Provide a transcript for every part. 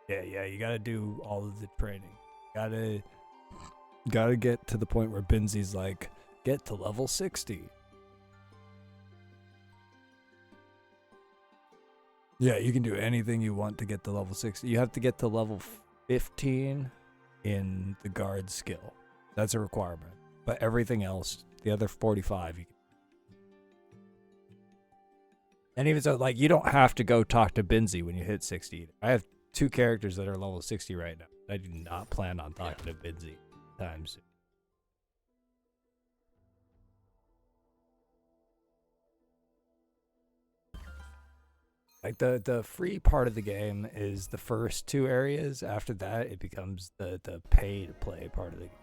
Yeah, you gotta do all of the training. Gotta get to the point where Binzy's like, get to level 60. Yeah, you can do anything you want to get to level 60. You have to get to level 15 in the guard skill. That's a requirement. But everything else, the other 45, you can. And even so, like, you don't have to go talk to Binzy when you hit 60. I have 2 characters that are level 60 right now. I do not plan on talking to Binzy times soon. Like, the free part of the game is the first 2 areas. After that, it becomes the pay-to-play part of the game.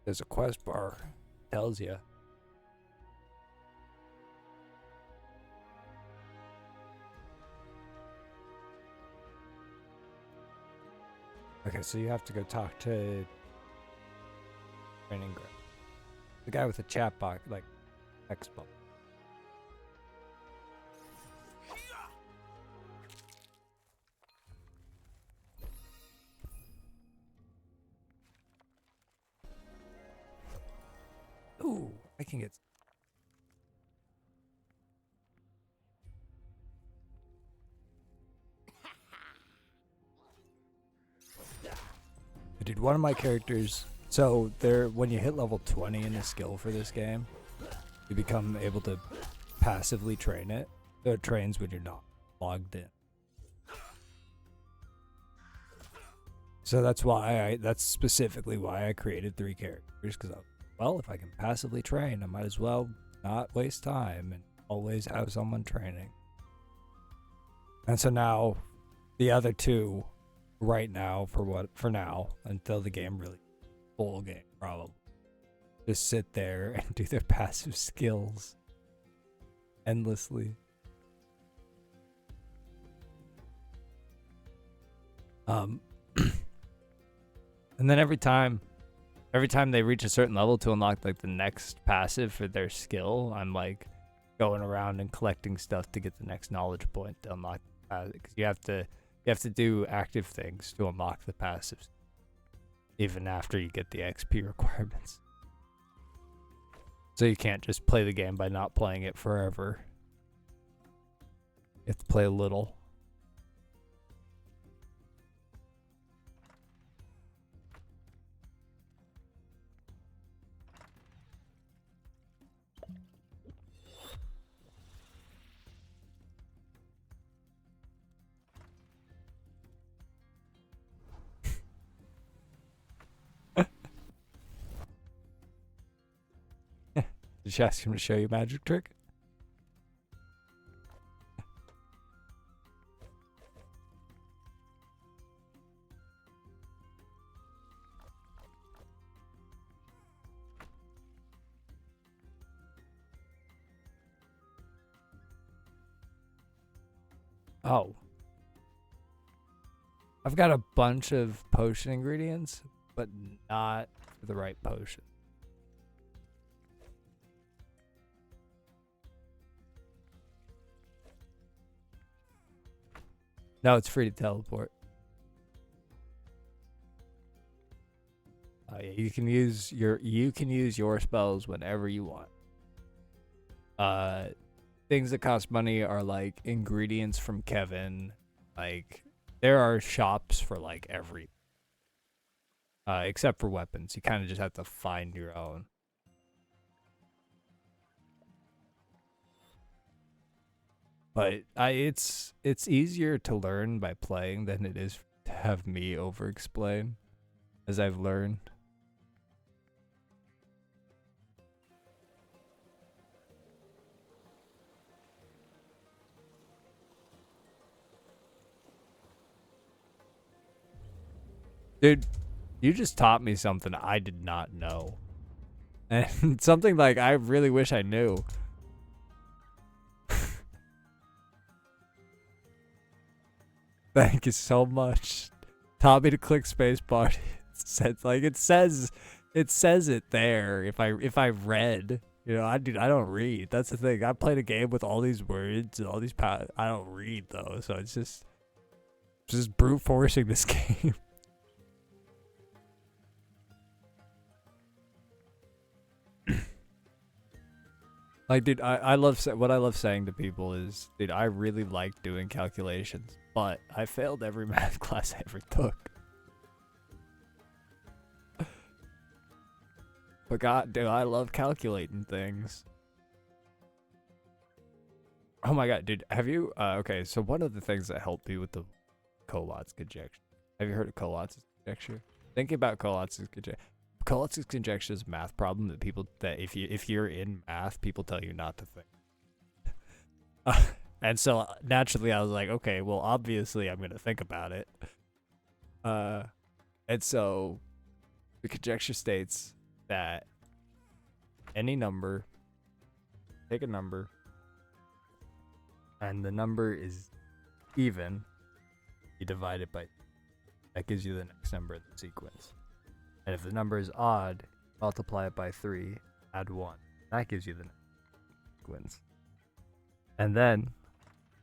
There's a quest bar. Tells you. Okay, so you have to go talk to Training Ground. The guy with the chat box, like, text bubble. Ooh, I can get. Dude, one of my characters. So when you hit level 20 in the skill for this game, you become able to passively train it. So it trains when you're not logged in. So that's specifically why I created 3 characters, because well, if I can passively train, I might as well not waste time and always have someone training. And so now, the other 2, right now, for now, until the game really, full game probably, just sit there and do their passive skills endlessly. And then every time they reach a certain level to unlock like the next passive for their skill, I'm like going around and collecting stuff to get the next knowledge point to unlock because you have to do active things to unlock the passives even after you get the XP requirements. So you can't just play the game by not playing it forever. You have to play a little. Did you ask him to show you a magic trick? Oh. I've got a bunch of potion ingredients, but not for the right potion. No, it's free to teleport. Oh yeah, you can use your spells whenever you want. Things that cost money are like ingredients from Kevin. Like there are shops for like every except for weapons. You kind of just have to find your own. But it's easier to learn by playing than it is to have me over explain, as I've learned. Dude, you just taught me something I did not know. And something like I really wish I knew. Thank you so much. Taught me to click spacebar. It says it there. If I read, I don't read. That's the thing. I played a game with all these words and all these I don't read though, so it's just brute forcing this game. Like, dude, I love what I love saying to people is, dude, I really like doing calculations, but I failed every math class I ever took. But God, dude, I love calculating things. Oh my God, dude, have you? Okay, so one of the things that helped me with the Collatz conjecture. Have you heard of Collatz conjecture? Think about Collatz conjecture. Collatz conjecture is a math problem that if you're in math, people tell you not to think. And so naturally, I was like, okay, well, obviously, I'm gonna think about it. And so the conjecture states that any number, take a number, and the number is even, you divide it by, that gives you the next number in the sequence. And if the number is odd, multiply it by 3, add 1. That gives you the next sequence. And then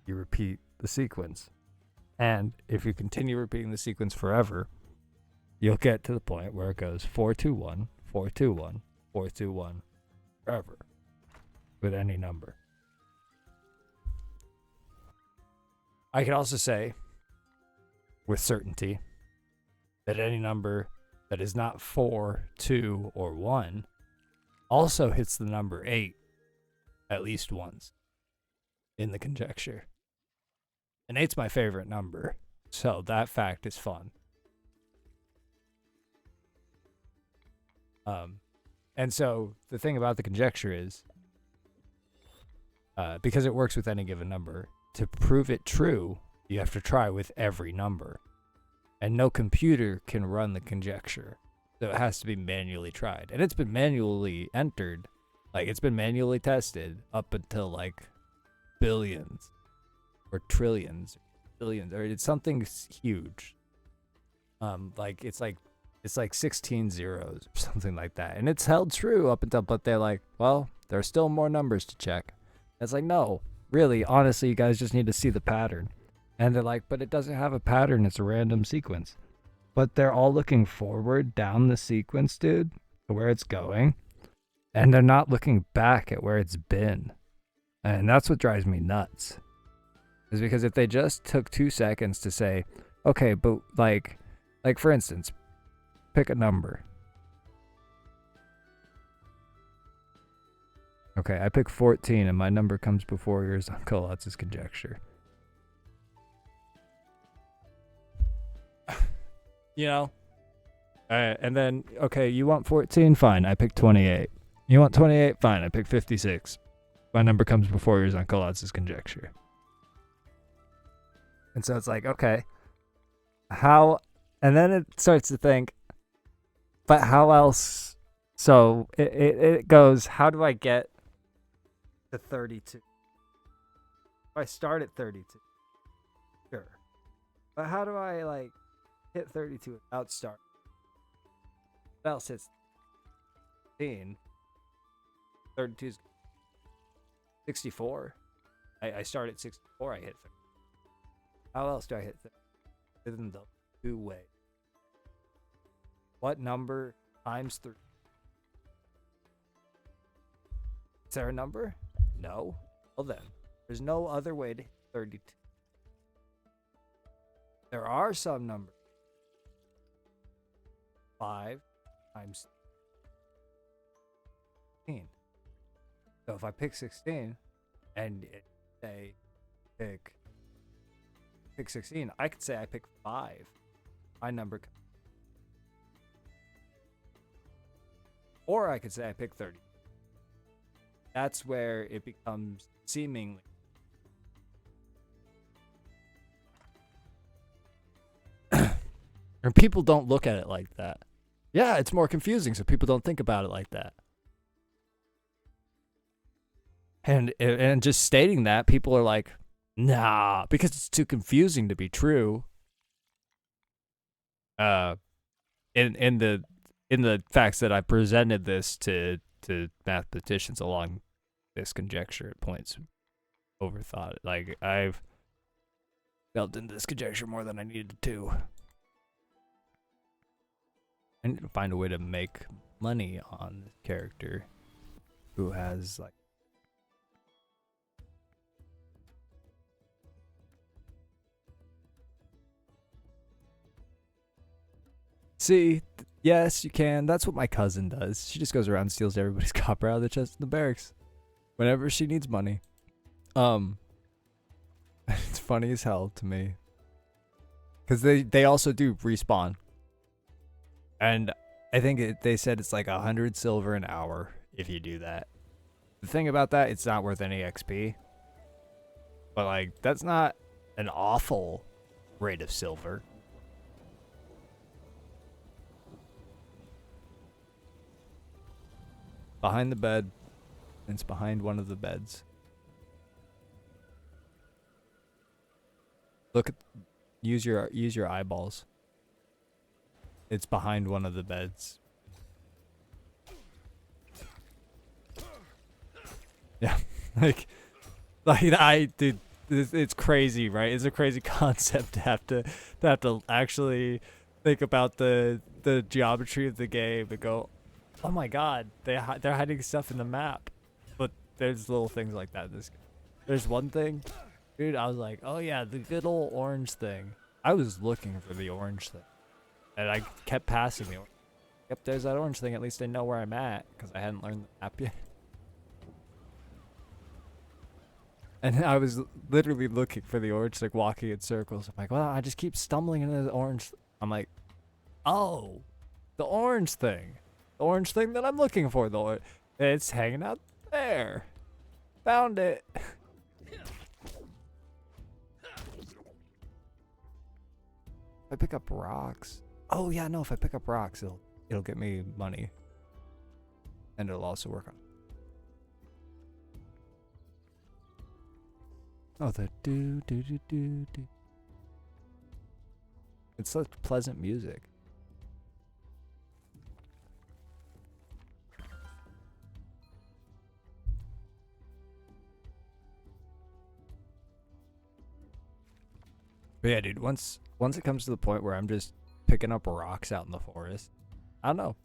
you repeat the sequence. And if you continue repeating the sequence forever, you'll get to the point where it goes 4 2 1, 4 2 1, 4 2 1, forever, with any number. I can also say with certainty that any number that is not 4, 2, or 1 also hits the number 8 at least once in the conjecture. And 8's my favorite number, so that fact is fun. And so the thing about the conjecture is, because it works with any given number, to prove it true, you have to try with every number. And no computer can run the conjecture. So it has to be manually tried. And it's been manually entered. Like, it's been manually tested up until, like, billions. Or trillions. Billions. Or it's something huge. It's like 16 zeros or something like that. And it's held true up until, but they're like, well, there are still more numbers to check. And it's like, no, really, honestly, you guys just need to see the pattern. And they're like, but it doesn't have a pattern. It's a random sequence. But they're all looking forward down the sequence, dude, to where it's going. And they're not looking back at where it's been. And that's what drives me nuts. Is because if they just took 2 seconds to say, okay, but like for instance, pick a number. Okay, I pick 14 and my number comes before yours on Collatz conjecture. And then, okay, you want 14? Fine, I pick 28. You want 28? Fine, I pick 56. My number comes before yours on Collatz conjecture. And so it's like, okay, how... And then it starts to think, but how else? So it goes, how do I get to 32? If I start at 32, sure. But how do I, hit 32 without start? What else hits 16? 32 is 64. I start at 64, I hit 30. How else do I hit 30? Within the 2 way. What number times 3? Is there a number? No. Well then, there's no other way to hit 32. There are some numbers. 5 times 16. So if I pick 16 and say pick 16, I could say I pick 5. My number. Or I could say I pick 30. That's where it becomes seemingly. And people don't look at it like that. Yeah, it's more confusing, so people don't think about it like that. And just stating that, people are like, Nah, because it's too confusing to be true. Uh, in the facts that I presented this to mathematicians along this conjecture at points overthought. Like I've delved into this conjecture more than I needed to. I need to find a way to make money on this character who has like. See, yes, you can. That's what my cousin does. She just goes around and steals everybody's copper out of the chest in the barracks whenever she needs money. It's funny as hell to me because they also do respawn, and I think they said it's like 100 silver an hour if you do that. The thing about that, it's not worth any XP, but like that's not an awful rate of silver. Behind the bed. It's behind one of the beds. Look at, use your eyeballs. It's behind one of the beds. Yeah, like dude, it's crazy, right? It's a crazy concept to have to actually think about the geometry of the game and go, oh my god, they're hiding stuff in the map. But there's little things like that in this game. There's one thing, dude, I was like, oh yeah, the good old orange thing. I was looking for the orange thing, and I kept passing the. Yep, there's that orange thing. At least I know where I'm at because I hadn't learned the map yet. And I was literally looking for the orange, like walking in circles. I'm like, well, I just keep stumbling into the orange. I'm like, oh, the orange thing. The orange thing that I'm looking for, though. It's hanging out there. Found it. If I pick up rocks. Oh, yeah, no, if I pick up rocks, it'll get me money. And it'll also work on. Oh, the do. It's such pleasant music. But yeah, dude, once it comes to the point where I'm just picking up rocks out in the forest, I don't know.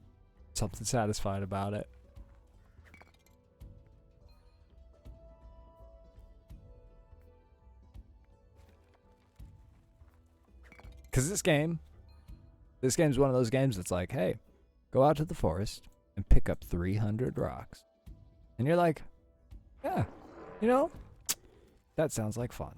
Something satisfied about it. Because this game's one of those games that's like, hey, go out to the forest and pick up 300 rocks. And you're like, yeah, you know, that sounds like fun.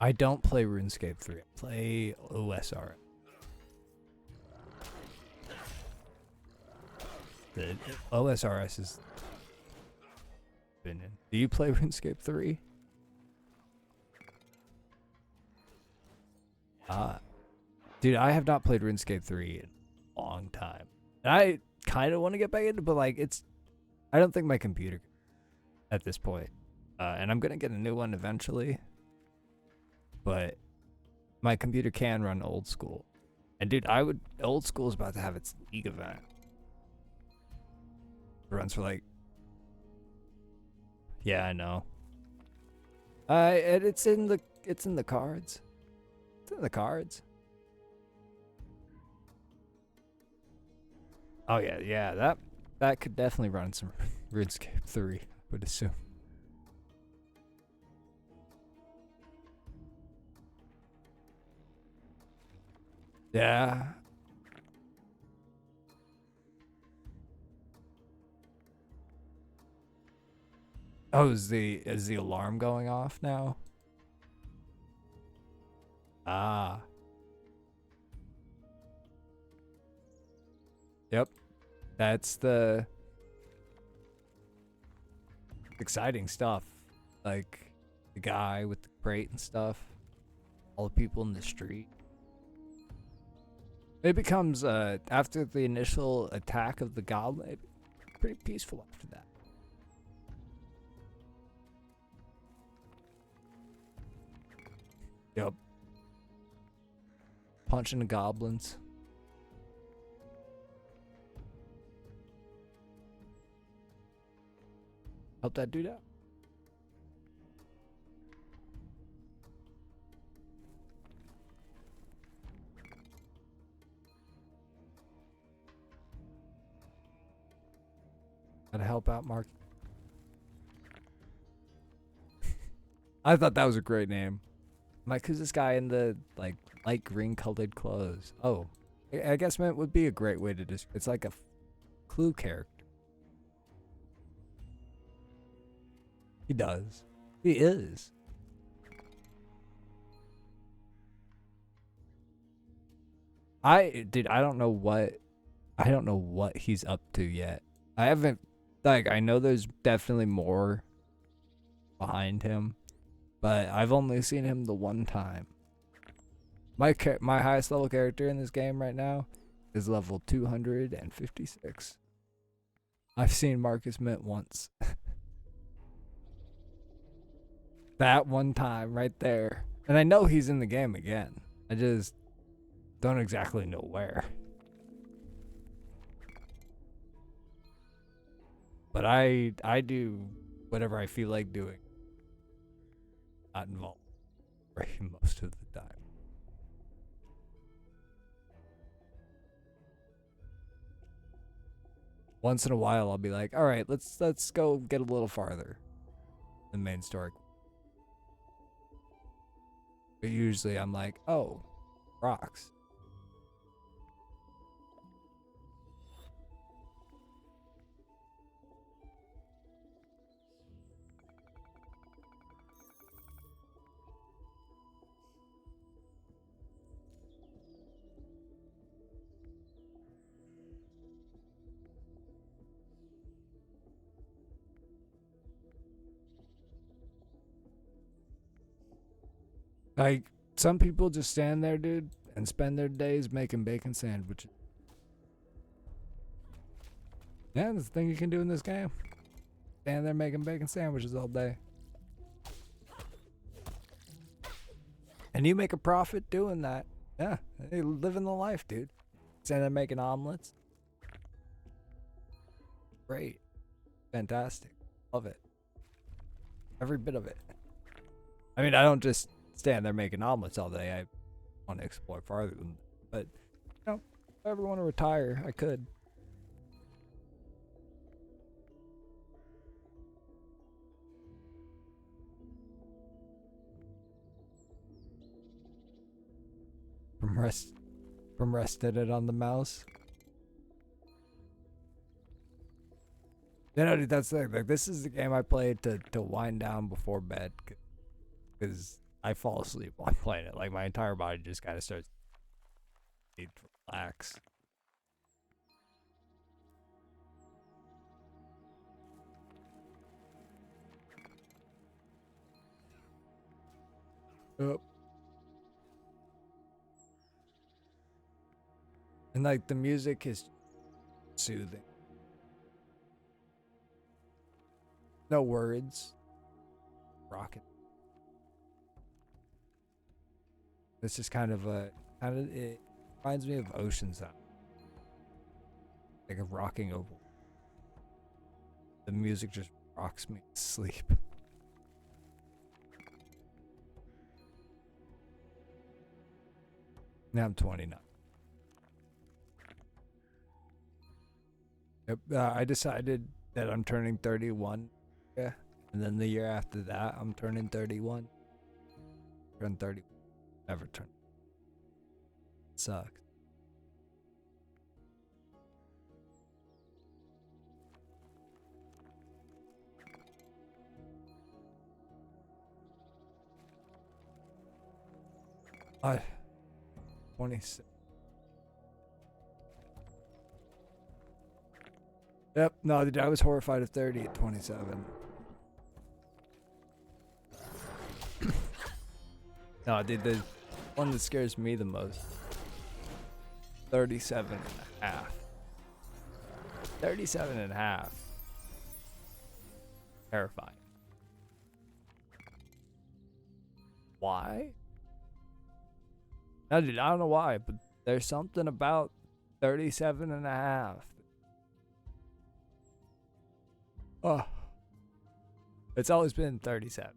I don't play RuneScape 3. I play OSR. The OSRS is opinion. Do you play RuneScape 3? Dude, I have not played RuneScape 3 in a long time. And I kind of want to get back into, but like I don't think my computer at this point. And I'm gonna get a new one eventually. But my computer can run old school. And dude, old school is about to have its league event. It runs for like, yeah, I know. It's in the cards. It's in the cards. Oh yeah, that could definitely run some RuneScape 3, I would assume. Yeah. Oh, is the alarm going off now? Ah. Yep. That's the exciting stuff. Like the guy with the crate and stuff. All the people in the street. It becomes after the initial attack of the goblin, it's pretty peaceful after that. Yep. Punching the goblins. Help that dude out. Gotta help out Mark. I thought that was a great name. Like, who's this guy in the like light green colored clothes? Oh, I guess it would be a great way to just. It's like a Clue character. He does. He is. I don't know what he's up to yet. I haven't, like, I know there's definitely more behind him, but I've only seen him the one time. My highest level character in this game right now is level 256. I've seen Marcus Mint once. That one time right there. And I know he's in the game again. I just don't exactly know where. But I do whatever I feel like doing. Not involved most of the time. Once in a while I'll be like, all right, let's go get a little farther than main story. But usually I'm like, oh, rocks. Like, some people just stand there, dude, and spend their days making bacon sandwiches. Yeah, that's the thing you can do in this game. Stand there making bacon sandwiches all day. And you make a profit doing that. Yeah, you're living the life, dude. Stand there making omelets. Great. Fantastic. Love it. Every bit of it. I mean, I don't just stand there making omelets all day. I want to explore farther than that. But, you know, if I ever want to retire, I could. From resting it on the mouse. You know, dude, that's like this is the game I played to wind down before bed, because I fall asleep while I'm playing it. Like, my entire body just kind of starts to relax. Yep. And like the music is soothing. No words. Rocket. This is kind of it reminds me of Ocean Sound. Like a rocking oval. The music just rocks me to sleep. Now I'm 29. Yep, I decided that I'm turning 31. Yeah. And then the year after that, I'm turning 31. Turn 30. Never turn. It sucks. I 26. Yep, no, dude, I was horrified of 30 at 27. No, dude, the one that scares me the most. 37 and a half. 37 and a half. Terrifying. Why? I don't know why, but there's something about 37 and a half. Oh. It's always been 37.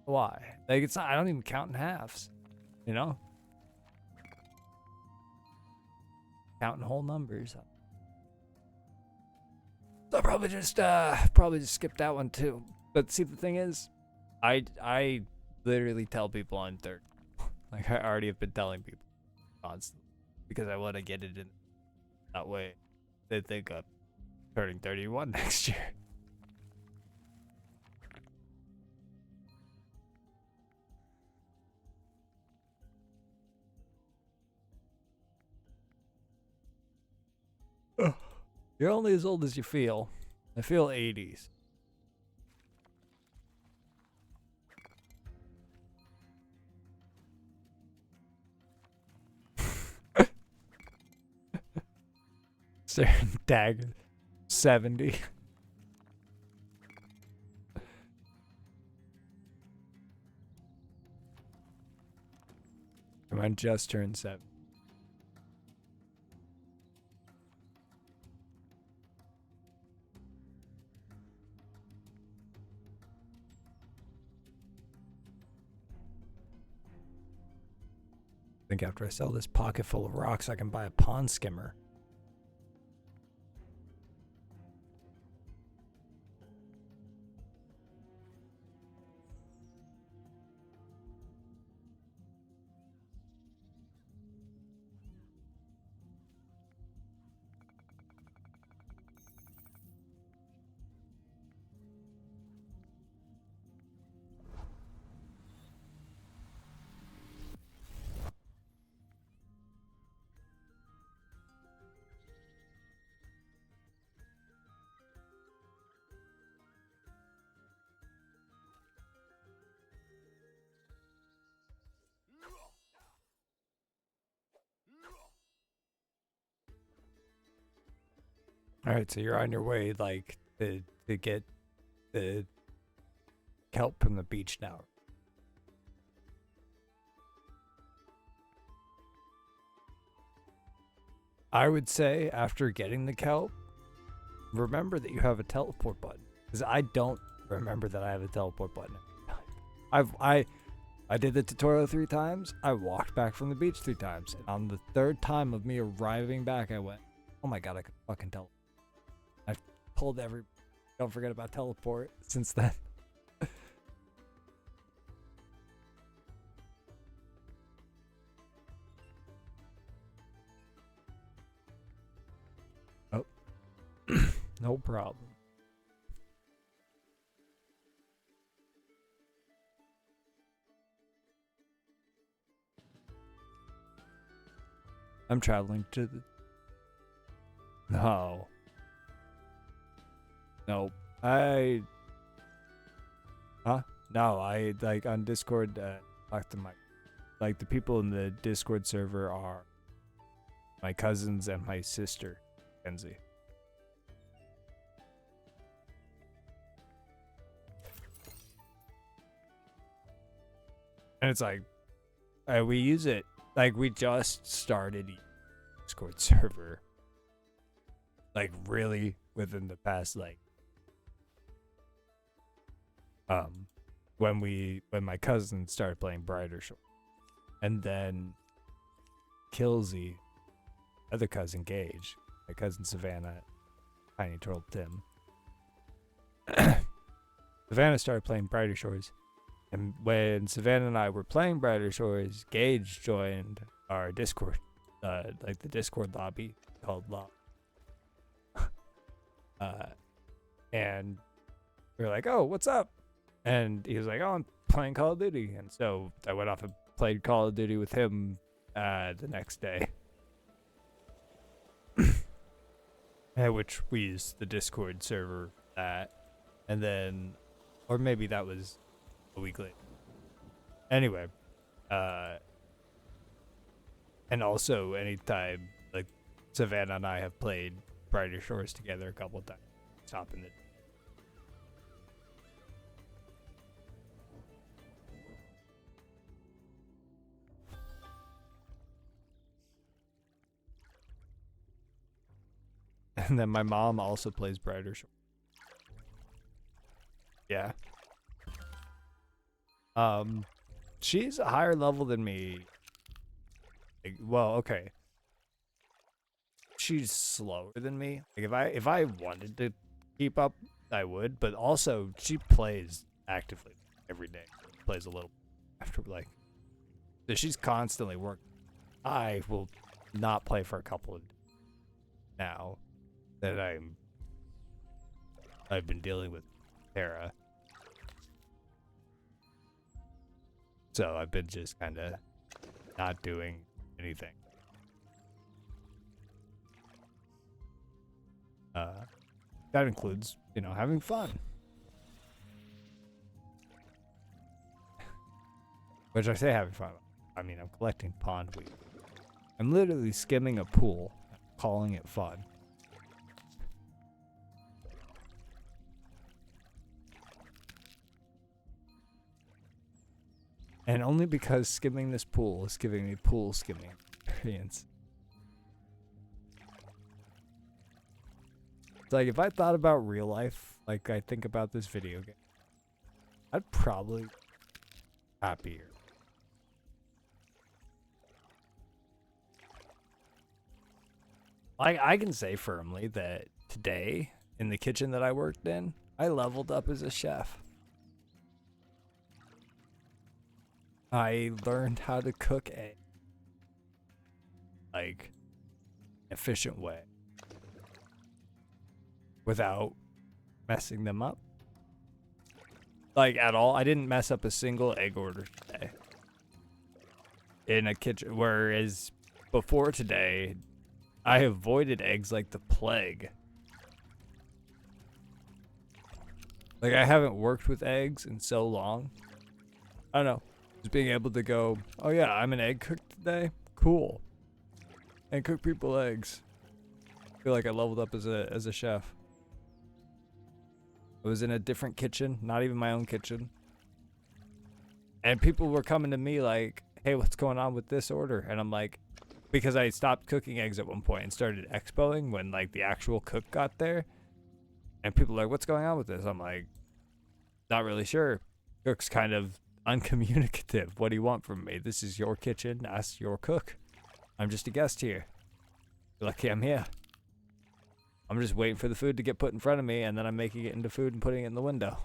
Why? Like, it's not, I don't even count in halves. You know? Counting whole numbers. So I'll probably just skip that one too. But see, the thing is, I literally tell people I'm 30. Like, I already have been telling people constantly because I want to get it in that way. They think I'm turning 31 next year. You're only as old as you feel. I feel 80s. Staring dagger. 70. I just turned 7. I think after I sell this pocket full of rocks, I can buy a pond skimmer. All right, so you're on your way, like, to get the kelp from the beach now. I would say after getting the kelp, remember that you have a teleport button, because I don't remember that I have a teleport button. I did the tutorial 3 times. I walked back from the beach 3 times, and on the 3rd time of me arriving back, I went, "Oh my god, I could fucking teleport." I've told every, don't forget about teleport since then. Oh, no problem. I'm traveling to the... No. Nope. Huh? No, I, like, on Discord, talk to my... Like, the people in the Discord server are my cousins and my sister, Kenzie. And it's like, we use it. Like, we just started Discord server. Like, really, within the past, like, when my cousin started playing Brighter Shore, and then Killsy, other cousin Gage, my cousin Savannah, Tiny Turtle Tim. Savannah started playing Brighter Shores, and when Savannah and I were playing Brighter Shores, Gage joined our Discord, like the Discord lobby called Lob. And we were like, "Oh, what's up?" And he was like, "Oh, I'm playing Call of Duty." And so I went off and played Call of Duty with him the next day. Which we used the Discord server for that. And then, or maybe that was a week later. Anyway, And also, anytime, like, Savannah and I have played Brighter Shores together a couple of times, stopping it. And then my mom also plays Brighter Shores. Yeah. She's a higher level than me. Like, well, okay. She's slower than me. Like if I wanted to keep up, I would. But also, she plays actively every day. Plays a little after like. So she's constantly working. I will not play for a couple of days now that I've been dealing with Tara. So I've been just kind of not doing anything. That includes, having fun. Which I say having fun. I mean, I'm collecting pondweed. I'm literally skimming a pool, calling it fun. And only because skimming this pool is giving me pool skimming experience. It's like if I thought about real life, like I think about this video game, I'd probably be happier. I can say firmly that today, in the kitchen that I worked in, I leveled up as a chef. I learned how to cook a efficient way without messing them up. Like at all. I didn't mess up a single egg order today in a kitchen, whereas before today, I avoided eggs like the plague. Like I haven't worked with eggs in so long. I don't know. Just being able to go, oh yeah, I'm an egg cook today. Cool. And cook people eggs. I feel like I leveled up as a chef. I was in a different kitchen, not even my own kitchen. And people were coming to me like, hey, what's going on with this order? And I'm like, because I stopped cooking eggs at one point and started expoing when like the actual cook got there. And people are like, what's going on with this? I'm like, not really sure. Cook's kind of uncommunicative. What do you want from me? This is your kitchen. Ask your cook. I'm just a guest here. You're lucky I'm here. I'm just waiting for the food to get put in front of me, and then I'm making it into food and putting it in the window.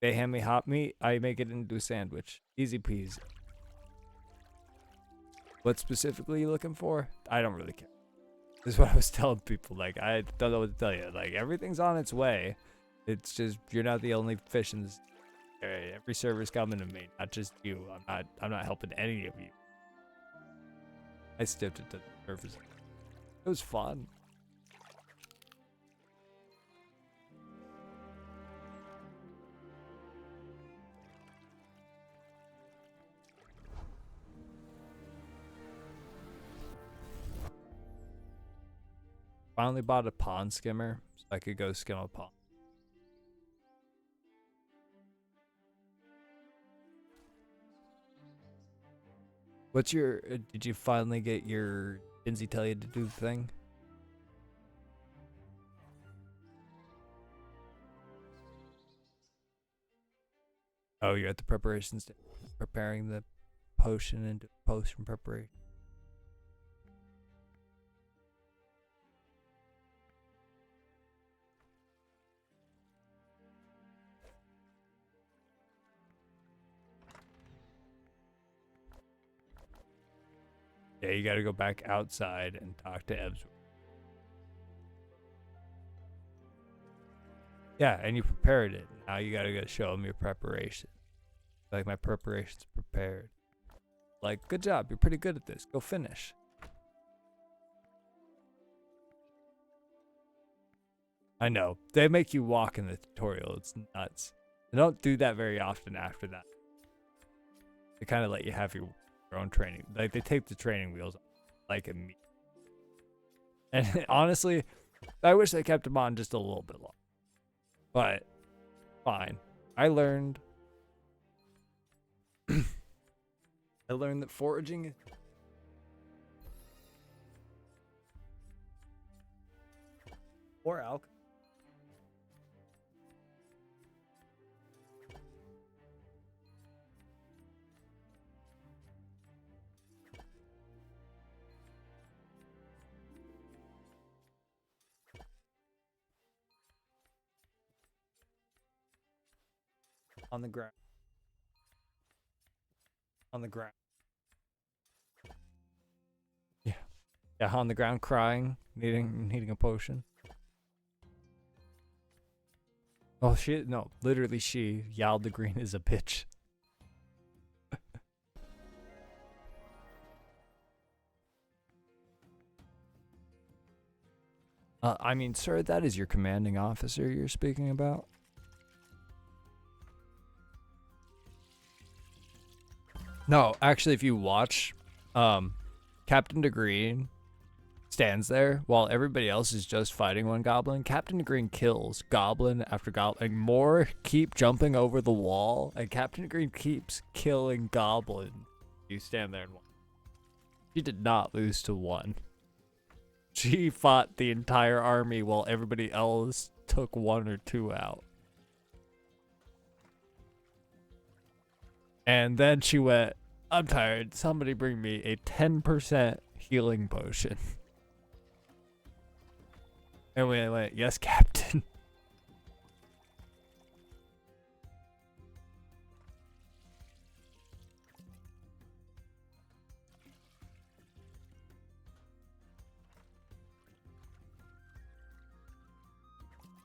They hand me hot meat, I make it into a sandwich. Easy peasy. What specifically you looking for? I don't really care. This is what I was telling people. Like, I don't know what to tell you. Like, everything's on its way. It's just, you're not the only fish in this. Every server's coming to me, not just you. I'm not helping any of you. I stepped into the surface. It was fun. Finally bought a pond skimmer so I could go skim a pond. What's your, did you finally get your Kinsey tell you to do the thing? Oh, you're at the preparation stage, preparing the potion and potion preparation. Yeah, you gotta go back outside and talk to Ebs. Yeah, and you prepared it. Now you gotta go show him your preparation. Like, my preparation's prepared. Like, good job. You're pretty good at this. Go finish. I know. They make you walk in the tutorial. It's nuts. They don't do that very often after that. They kind of let you have your their own training. Like they take the training wheels off, like immediately. And honestly, I wish they kept them on just a little bit longer. But fine. I learned that foraging or alcohol. On the ground. On the ground. Yeah. Yeah, on the ground crying, needing a potion. Oh shit, no, literally she, Yal the Green is a bitch. I mean, sir, that is your commanding officer you're speaking about? No, actually, if you watch, Captain DeGreen stands there while everybody else is just fighting one goblin. Captain DeGreen kills goblin after goblin. And more keep jumping over the wall, and Captain DeGreen keeps killing goblin. You stand there and watch. She did not lose to one. She fought the entire army while everybody else took one or two out. And then she went, I'm tired. Somebody bring me a 10% healing potion. And we went, yes, Captain.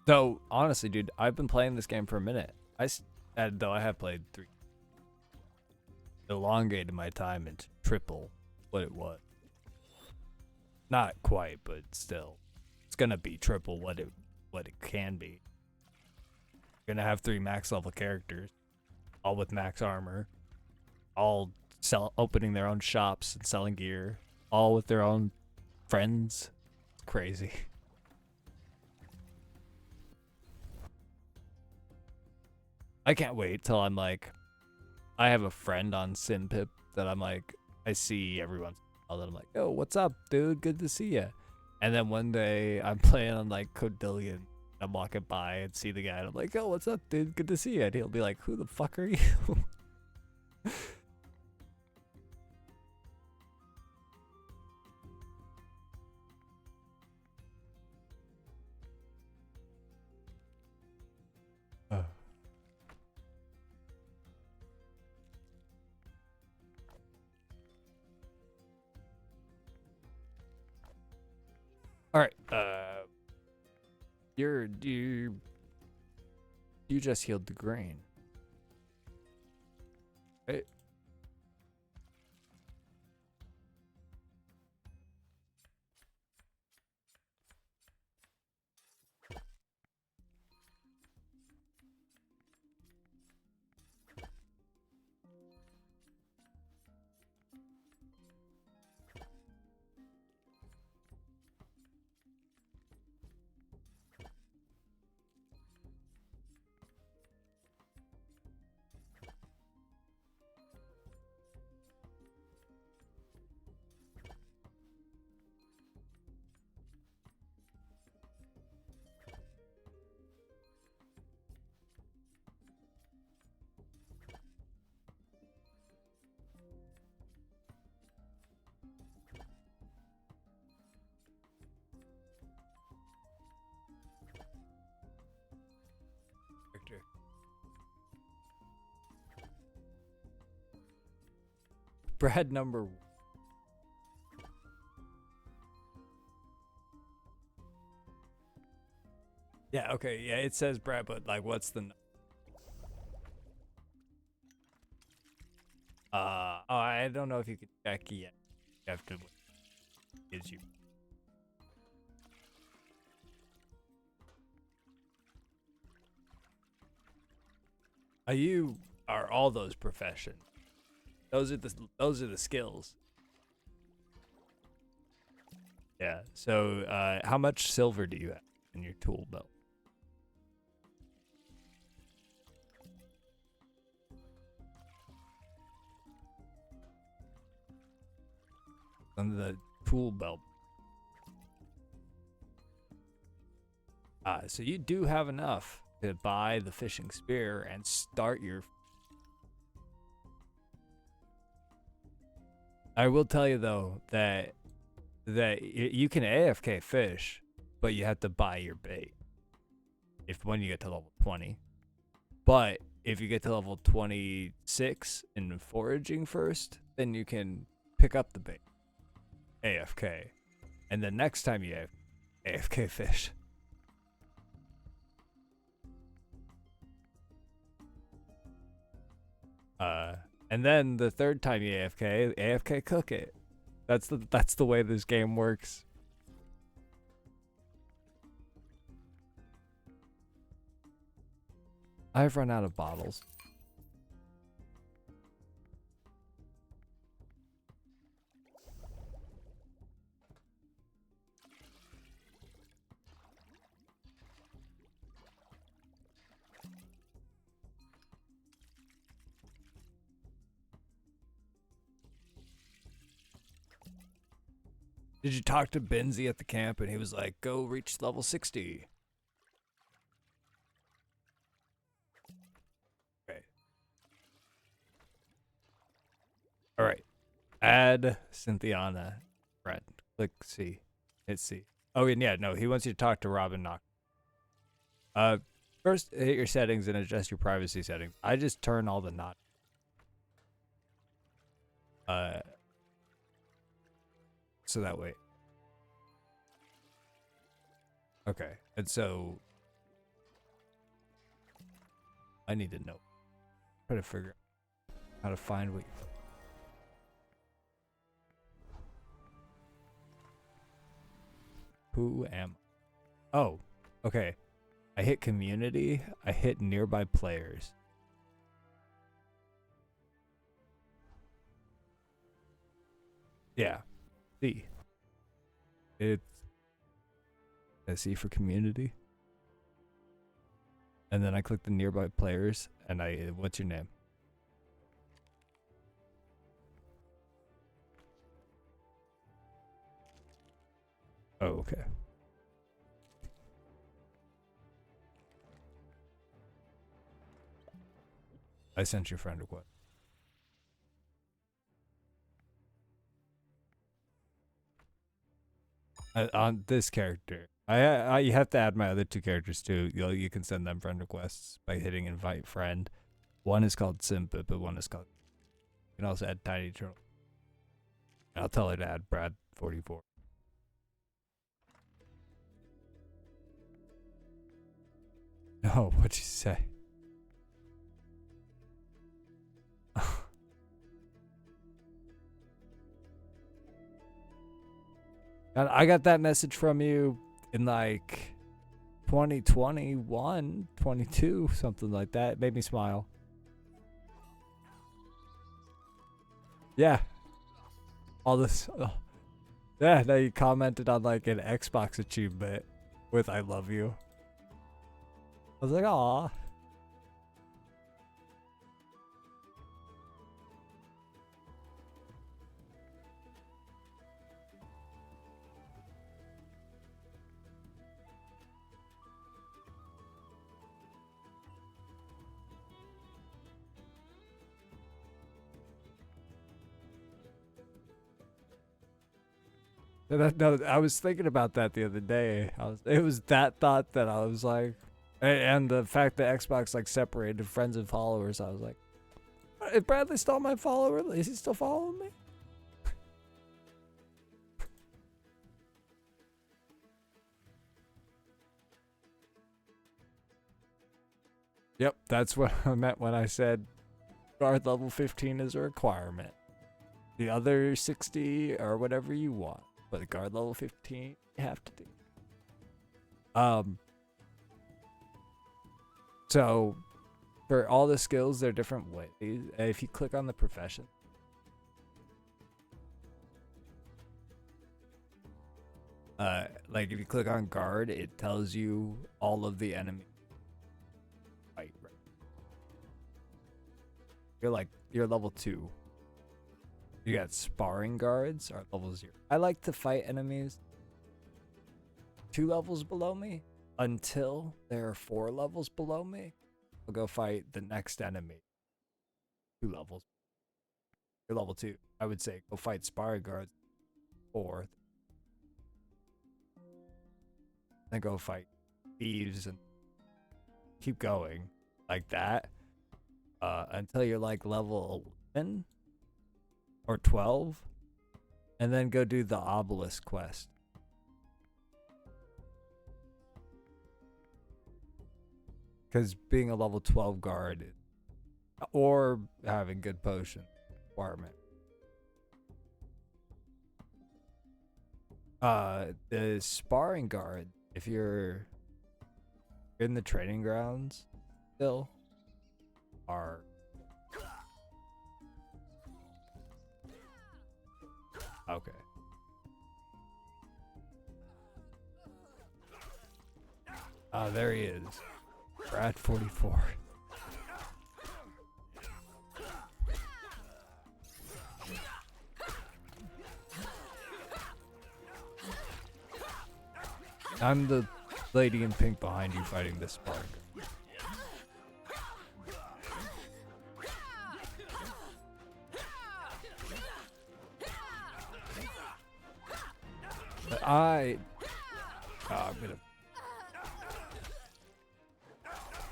Though, honestly, dude, I've been playing this game for a minute. Though I have played 3. Elongated my time into triple what it was. Not quite, but still. It's gonna be triple what it can be. You're gonna have 3 max level characters, all with max armor, all opening their own shops and selling gear, all with their own friends. It's crazy. I can't wait till I'm like, I have a friend on Sinpip that I'm like, I see every once in a while that I'm like, yo, what's up, dude? Good to see ya. And then one day I'm playing on like Codillion. I'm walking by and see the guy and I'm like, yo, what's up, dude? Good to see you. And he'll be like, who the fuck are you? All right. You just healed the grain. Right? Victor. Brad number. Yeah, okay, yeah, it says Brad, but like, what's the? Oh, I don't know if you could check yet. You have to. Gives you. You are all those professions. Those are the skills. Yeah. So, how much silver do you have in your tool belt? On the tool belt. So you do have enough to buy the fishing spear and start your. I will tell you though that you can AFK fish, but you have to buy your bait when you get to level 20. But if you get to level 26 in foraging first, then you can pick up the bait AFK, and the next time you have AFK fish. And then the third time you AFK cook it. That's the way this game works. I've run out of bottles. Did you talk to Benzie at the camp and he was like, go reach level 60? Okay. Alright. Add Cynthiana. Friend. Click C. Hit C. Oh, and yeah, no, he wants you to talk to Robin Knock. First hit your settings and adjust your privacy settings. I just turn all the not. So that way. Okay, and so I need to know. Try to figure out how to find what you. Who am I? Oh, okay. I hit community. I hit nearby players. Yeah. See. It's a C for community. And then I click the nearby players and what's your name? Oh, okay. I sent your friend request. On this character, you have to add my other two characters too. You can send them friend requests by hitting invite friend. One is called Simpa, but one is called. You can also add Tiny Turtle. I'll tell her to add Brad44. No, what'd you say? And I got that message from you in like 2021, 22, something like that. It made me smile. Yeah. All this. Yeah, now you commented on like an Xbox achievement with I love you. I was like, aw. No, I was thinking about that the other day. It was that thought that I was like, and the fact that Xbox like separated friends and followers. I was like, if Bradley stole my follower, is he still following me? Yep, that's what I meant when I said guard level 15 is a requirement. The other 60 or whatever you want, but guard level 15 you have to do. So for all the skills, they're different ways. If you click on the profession, Like if you click on guard, it tells you all of the enemy fight. Right. You're level 2. You got sparring guards are level 0. I like to fight enemies 2 levels below me until there are 4 levels below me. I'll go fight the next enemy 2 levels. You're level 2. I would say go fight sparring guards 4th. Then go fight thieves and keep going like that until you're like level 11 or 12, and then go do the obelisk quest. Because being a level 12 guard or having good potion requirement. The sparring guard, if you're in the training grounds still, are okay. There he is. Brad 44. I'm the lady in pink behind you fighting this spark. But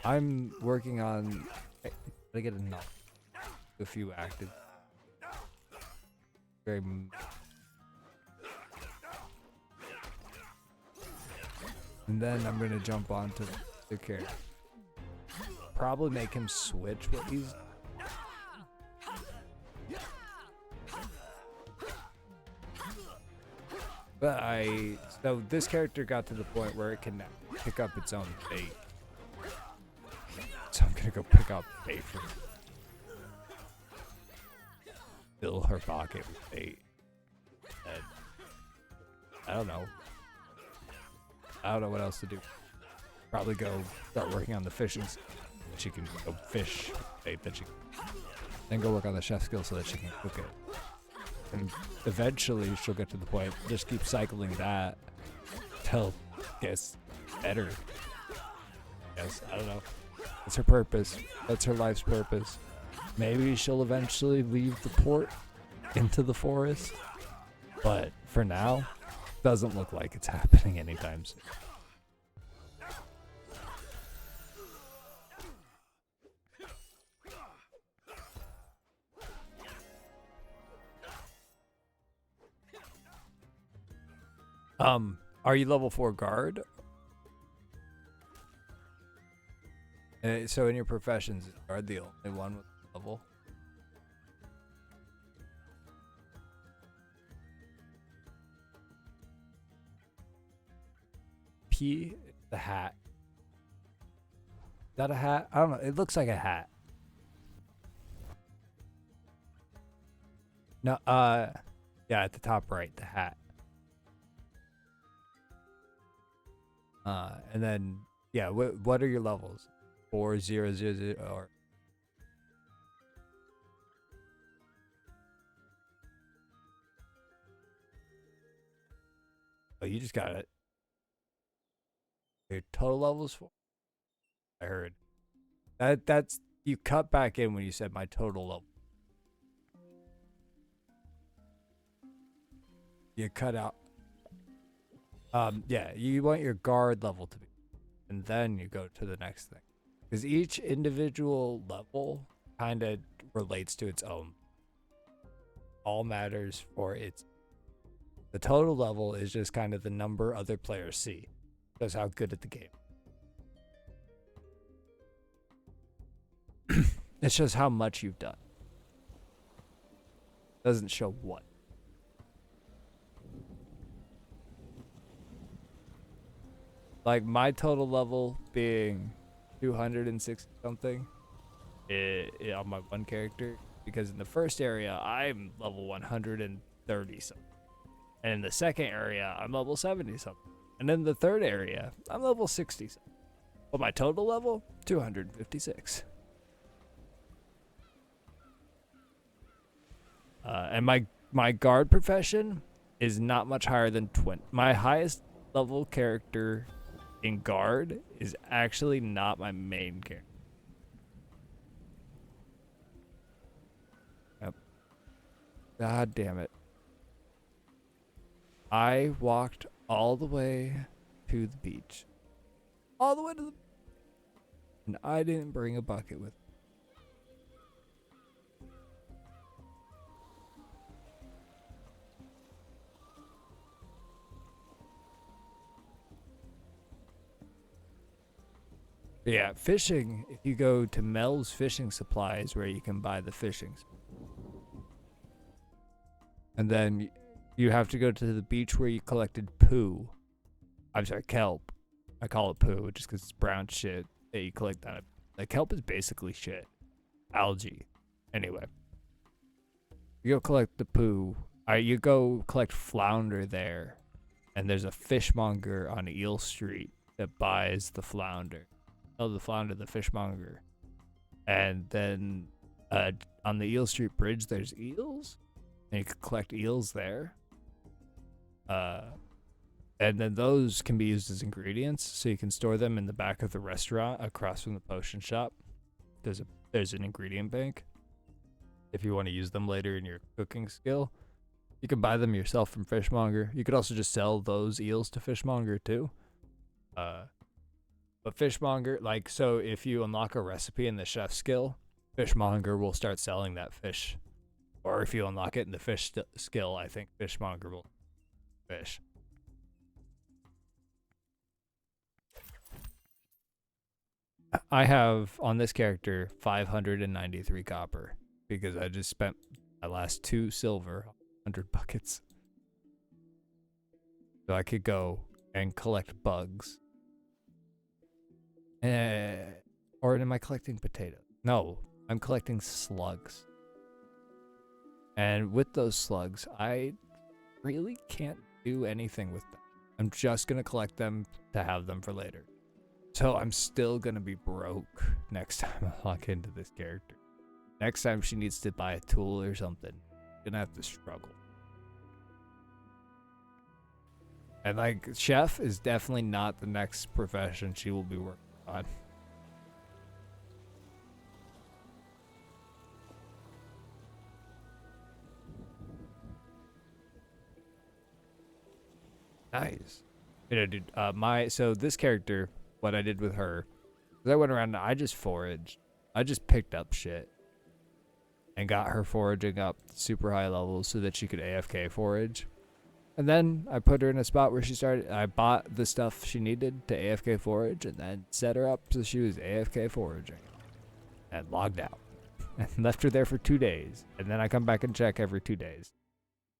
I'm working on. I get a few active. Very. And then I'm gonna jump onto the character. Probably make him switch what he's. But so this character got to the point where it can pick up its own bait. So I'm gonna go pick up bait for fill her pocket with bait. And I don't know what else to do. Probably go start working on the fishing so that she can go fish bait that she can. Then go work on the chef skill so that she can cook it. And eventually she'll get to the point, just keep cycling that till it gets better. Yes, I don't know. That's her purpose. That's her life's purpose. Maybe she'll eventually leave the port into the forest. But for now, doesn't look like it's happening anytime soon. Are you level 4 guard? So in your professions, is guard the only one with level? P, the hat. Is that a hat? I don't know. It looks like a hat. No, yeah, at the top right, the hat. And then, yeah, what are your levels? 4, 0, 0, 0, or... Oh, you just got it. Your total levels 4? I heard. That's... You cut back in when you said my total level. You cut out... yeah, you want your guard level to be, and then you go to the next thing, because each individual level kind of relates to its own. All matters for its. The total level is just kind of the number other players see. That's how good at the game. It shows how much you've done. Doesn't show what. Like my total level being 260 something on my one character, because in the first area I'm level 130 something. And in the second area, I'm level 70 something. And in the third area, I'm level 60 something. But my total level, 256. And my guard profession is not much higher than 20. My highest level character in guard is actually not my main character. Yep. God damn it. I walked all the way to the beach. All the way to the... And I didn't bring a bucket with me. Yeah, fishing, if you go to Mel's Fishing Supplies where you can buy the fishing. And then you have to go to the beach where you collected poo. I'm sorry, kelp. I call it poo just because it's brown shit that you collect on it. Like, kelp is basically shit. Algae. Anyway. You go collect the poo. You go collect flounder there. And there's a fishmonger on Eel Street that buys the flounder. Oh, the flounder, the fishmonger. And then on the Eel Street Bridge, there's eels. And you can collect eels there. And then those can be used as ingredients, so you can store them in the back of the restaurant across from the potion shop. There's an ingredient bank. If you want to use them later in your cooking skill, you can buy them yourself from Fishmonger. You could also just sell those eels to Fishmonger too. But Fishmonger, like, so if you unlock a recipe in the chef skill, Fishmonger will start selling that fish. Or if you unlock it in the fish skill, I think Fishmonger will fish. I have, on this character, 593 copper. Because I just spent my last 2 silver, 100 buckets. So I could go and collect bugs. Or am I collecting potatoes? No, I'm collecting slugs. And with those slugs, I really can't do anything with them. I'm just going to collect them to have them for later. So I'm still going to be broke next time I lock into this character. Next time she needs to buy a tool or something, I'm going to have to struggle. And like, chef is definitely not the next profession she will be working on. Nice. You know, dude, so this character, what I did with her, is I went around and I just foraged. I just picked up shit. And got her foraging up super high levels so that she could AFK forage. And then I put her in a spot where I bought the stuff she needed to AFK forage and then set her up so she was AFK foraging. And logged out. And left her there for 2 days. And then I come back and check every 2 days.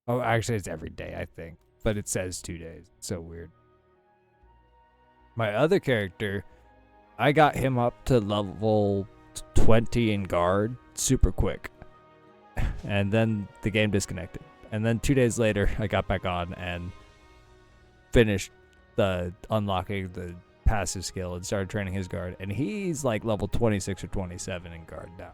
Oh, actually it's every day, I think. But it says 2 days. It's so weird. My other character, I got him up to level 20 in guard super quick. And then the game disconnected. And then 2 days later, I got back on and finished unlocking the passive skill and started training his guard. And he's like level 26 or 27 in guard now.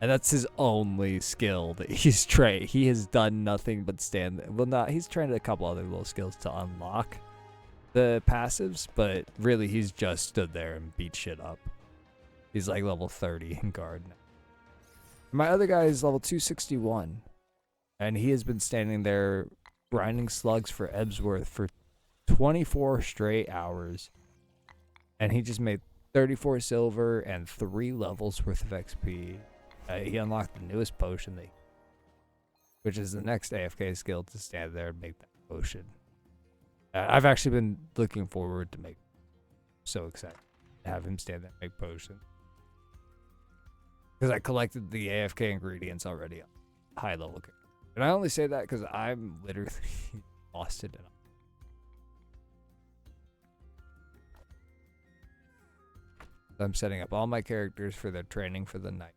And that's his only skill that he's trained. He has done nothing but stand. Well, he's trained a couple other little skills to unlock the passives, but really he's just stood there and beat shit up. He's like level 30 in guard now. My other guy is level 261. And he has been standing there grinding slugs for Ebsworth for 24 straight hours. And he just made 34 silver and 3 levels worth of XP. He unlocked the newest potion, which is the next AFK skill to stand there and make that potion. I've actually been looking forward to make. So excited to have him stand there and make potion. Because I collected the AFK ingredients already on high level. And I only say that because I'm literally lost it. I'm setting up all my characters for their training for the night.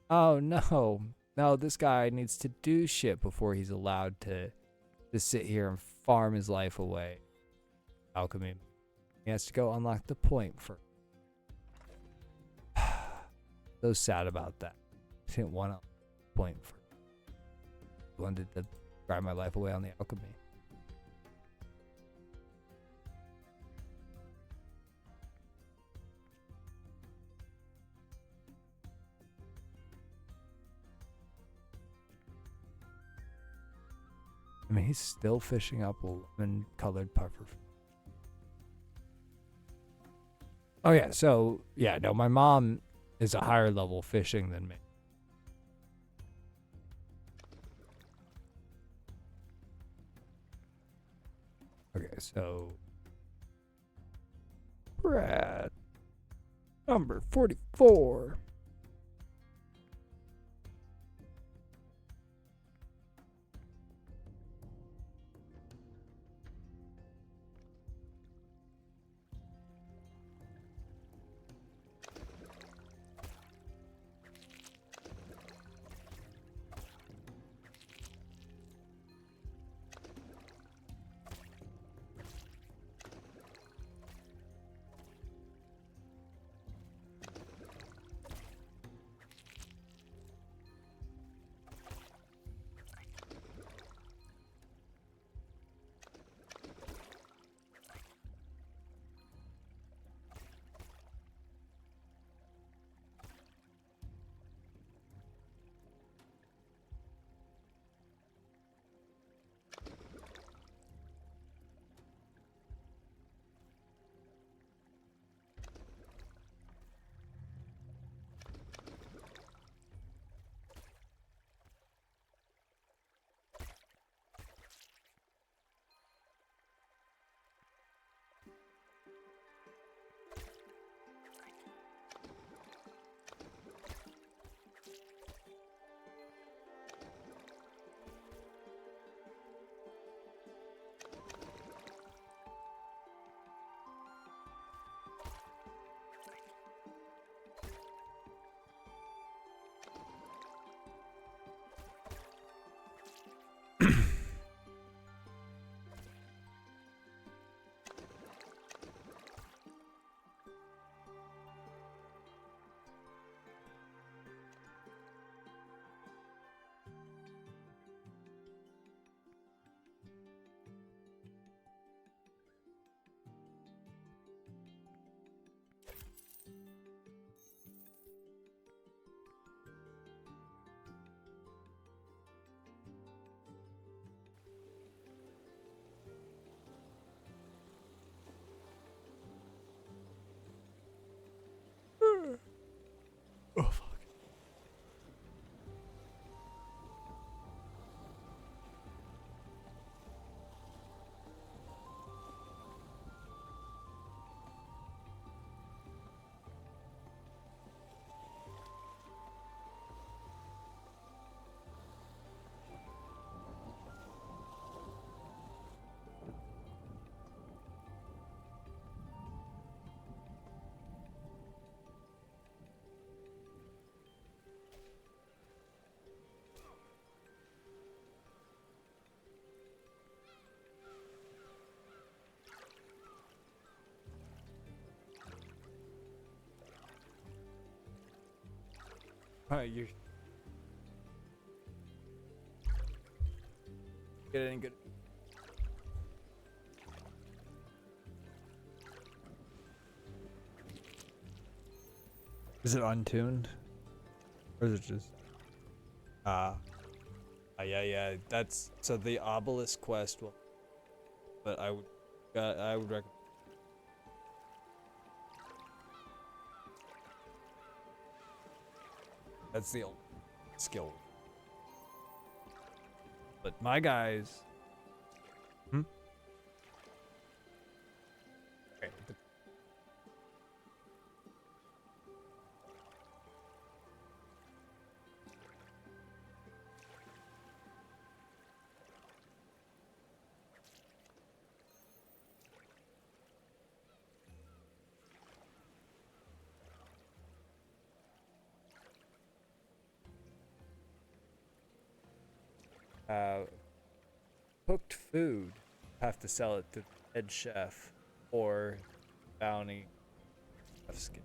Oh no. No, this guy needs to do shit before he's allowed to sit here and farm his life away. Alchemy. He has to go unlock the point for. So sad about that. I didn't want to point for. I wanted to grind my life away on the alchemy. I mean, he's still fishing up a lemon-colored puffer. Oh yeah, so yeah, no, my mom is a higher level fishing than me. Okay, so Brad, number 44. Oh fuck. You get any good? Is it untuned? Or is it just yeah, that's so the obelisk quest will, but I would recommend. That's the only skill. But my guys. Okay. Uh, cooked food, have to sell it to the head chef or bounty chef's guild.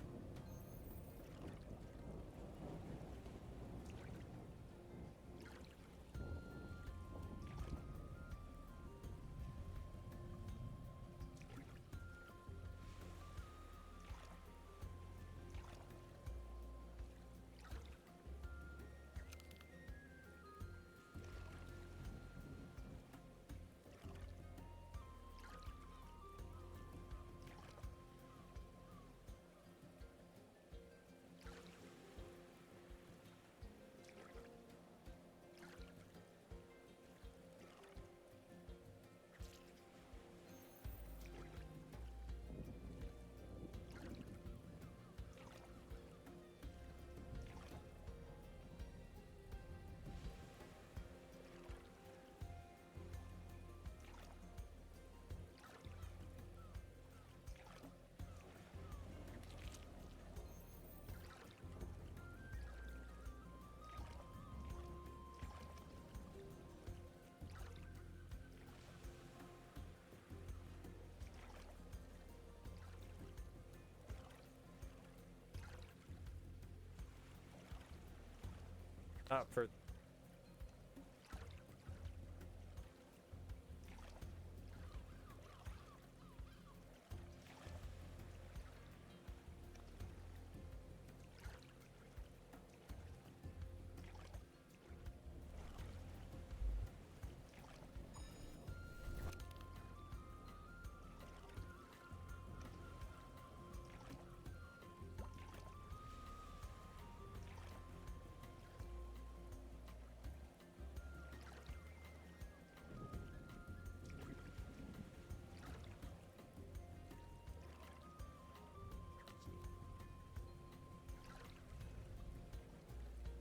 Not for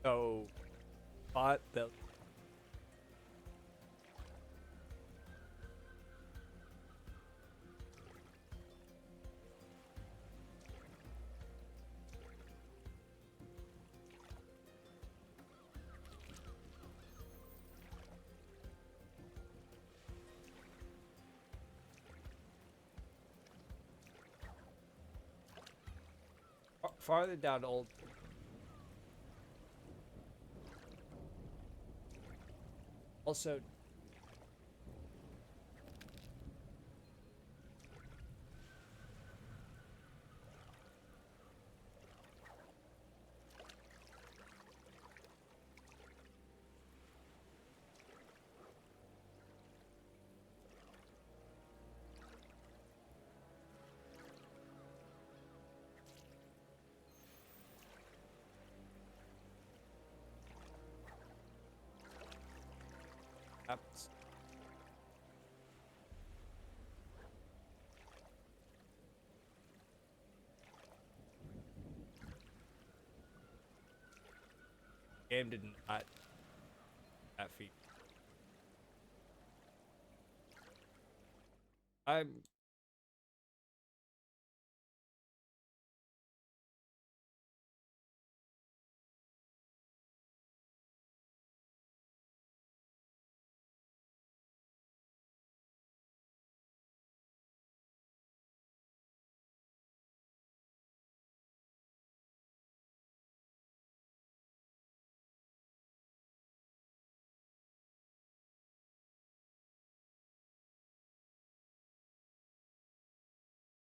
so bot that farther down old. Also, game did not that feat. I'm